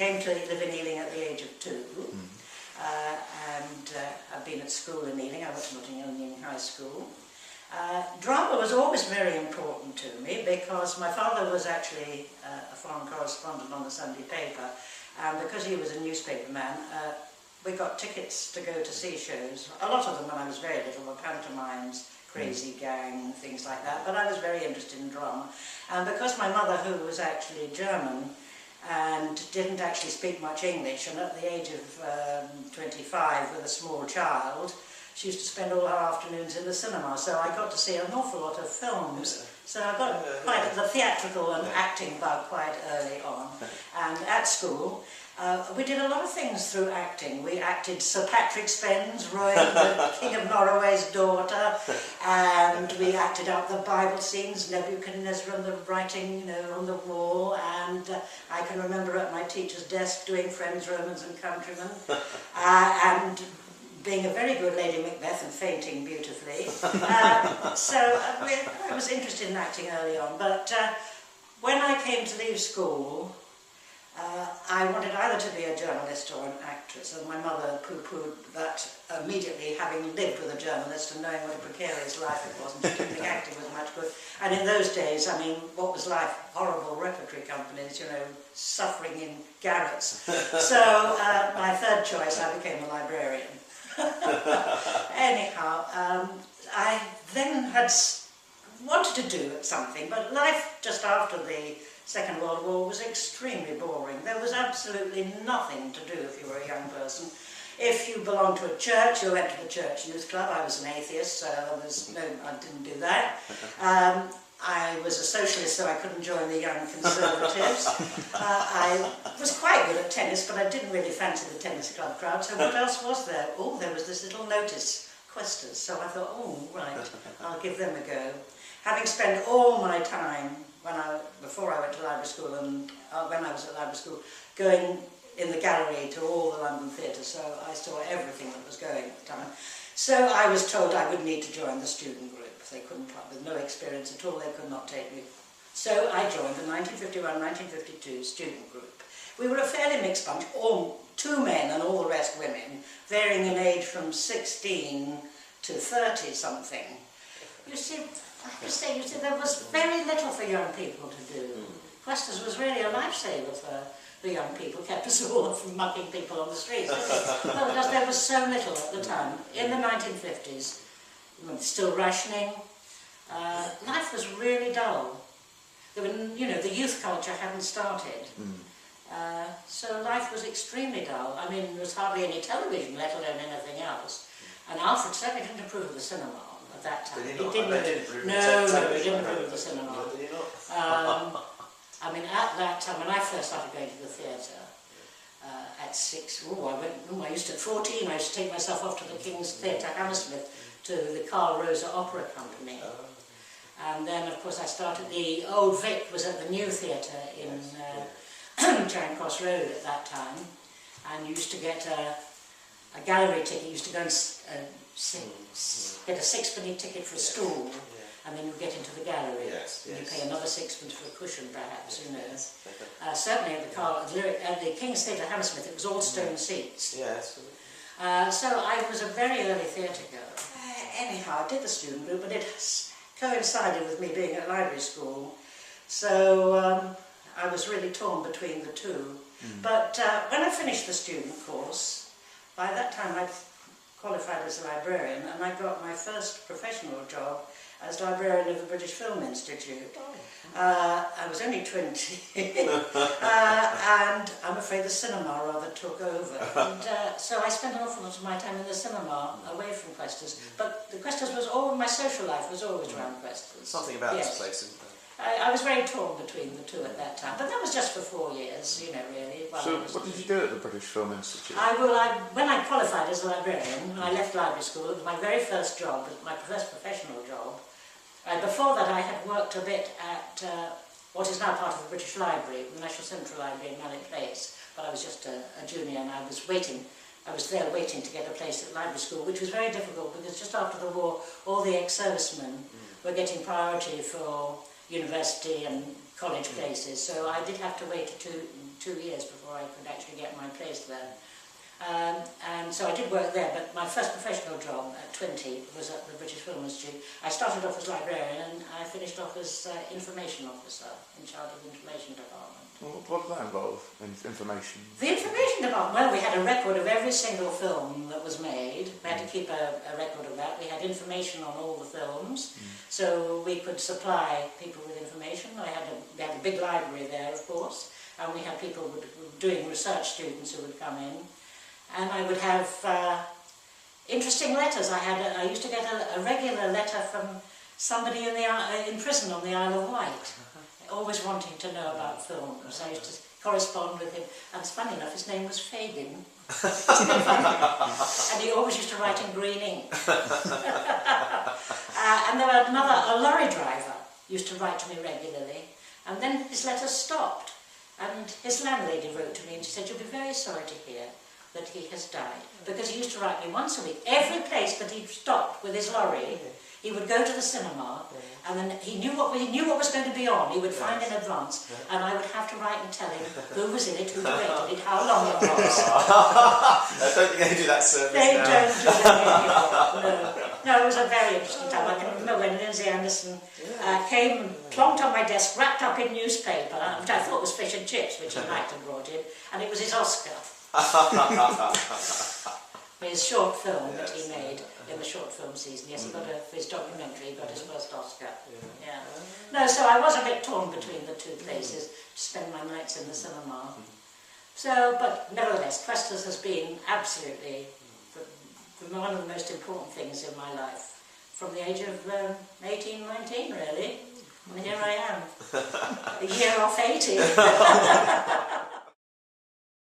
came to live in Ealing at the age of 2. And I've been at school in Ealing. I went to Nottingham High School. Drama was always very important to me because my father was actually a foreign correspondent on the Sunday paper, and because he was a newspaper man, we got tickets to go to see shows. A lot of them when I was very little were pantomimes, Crazy Gang, things like that, but I was very interested in drama. And because my mother, who was actually German and didn't actually speak much English, and at the age of 25 with a small child, she used to spend all her afternoons in the cinema, so I got to see an awful lot of films. So I got quite the theatrical and acting bug quite early on. And at school, we did a lot of things through acting. We acted Sir Patrick Spens, Roy, the King of Norroway's daughter, and we acted out the Bible scenes, Nebuchadnezzar and the writing, you know, on the wall, and I can remember at my teacher's desk doing Friends, Romans and Countrymen, and being a very good Lady Macbeth and fainting beautifully. I was interested in acting early on, but when I came to leave school, I wanted either to be a journalist or an actress, and my mother pooh-poohed that immediately, having lived with a journalist and knowing what a precarious life it was, and she didn't think acting was much good. And in those days, I mean, what was life? Horrible repertory companies, you know, suffering in garrets. So my third choice, I became a librarian. Anyhow, I then had wanted to do something, but life just after the Second World War was extremely boring. There was absolutely nothing to do if you were a young person. If you belonged to a church, you went to the church youth club. I was an atheist, so I didn't do that. I was a socialist, so I couldn't join the young conservatives. I was quite good at tennis, but I didn't really fancy the tennis club crowd, so what else was there? Oh, there was this little notice, Questers, so I thought, oh, right, I'll give them a go. Having spent all my time, before I went to library school and when I was at library school, going in the gallery to all the London theatres, so I saw everything that was going at the time. So I was told I would need to join the student group. They couldn't, with no experience at all, they could not take me. So I joined the 1951-1952 student group. We were a fairly mixed bunch, all 2 men and all the rest women, varying in age from 16 to 30 something. You see, I have to say, there was very little for young people to do. Questers was really a lifesaver for the young people, kept us all from mugging people on the streets. Well, because there was so little at the time. In the 1950s, still rationing, life was really dull. There were, you know, the youth culture hadn't started. So life was extremely dull. I mean, there was hardly any television, let alone anything else. And Alfred certainly didn't approve of the cinema at that time. Did he not? He didn't approve of the cinema. No, did he not? I mean, at that time, when I first started going to the theatre, at 6, I used to, at 14, I used to take myself off to the King's Theatre, Hammersmith, to the Carl Rosa Opera Company. And then, of course, I started, the Old Vic was at the New Theatre in Charing Cross Road at that time, and you used to get a gallery ticket. You used to go and get a 6-penny ticket for a stool, and then you get into the gallery. And you pay another 6-pence for a cushion, perhaps, who knows. Certainly at the King's Theatre, Hammersmith, it was all stone seats. So I was a very early theatre goer. Anyhow, I did the student group, but it coincided with me being at library school, so I was really torn between the two. But when I finished the student course, by that time I'd qualified as a librarian, and I got my first professional job as librarian of the British Film Institute. I was only 20, and I'm afraid the cinema rather took over. And so I spent an awful lot of my time in the cinema, away from Questers. But the Questers was all, my social life was always around Questers. Something about this place, isn't there? I was very torn between the two at that time, but that was just for 4 years, you know, really. So what did you do at the British Film Institute? When I qualified as a librarian, I left library school. It was my very first job, my first professional job. Before that, I had worked a bit at what is now part of the British Library, the National Central Library in Mallet Place, but I was just a junior, and I was there waiting to get a place at library school, which was very difficult because just after the war, all the ex-servicemen were getting priority for university and college places, so I did have to wait 2 years before I could actually get my place there. And so I did work there, but my first professional job at 20 was at the British Film Institute. I started off as librarian and I finished off as information officer in charge of the information department. Well, what does that involve, information? The information department, well, we had a record of every single film that was made. We had to keep a record of that. We had information on all the films, so we could supply people with information. We had a big library there, of course, and we had people doing research students who would come in. And I would have interesting letters. I used to get a regular letter from somebody in prison on the Isle of Wight, always wanting to know about films. I used to correspond with him, and it's funny enough, his name was Fagin. And he always used to write in green ink. And there were a lorry driver used to write to me regularly, and then his letters stopped. And his landlady wrote to me and she said, "You'll be very sorry to hear that he has died," because he used to write me once a week. Every place that he stopped with his lorry, he would go to the cinema, and then he knew what was going to be on. He would find in advance, and I would have to write and tell him who was in it, who directed it, how long it was. I don't think they do that service They now. don't do that anymore. No, it was a very interesting time. I can remember when Lindsay Anderson came and plonked on my desk, wrapped up in newspaper, which I thought was fish and chips, which he might have brought in, and it was his Oscar. His short film that he made in the short film season. Yes, he got for his documentary, he got his first Oscar. Yeah. No, so I was a bit torn between the two places to spend my nights in the cinema. So, but nevertheless, Questers has been absolutely one of the most important things in my life. From the age of 18, 19, really. And here I am, a year off 80.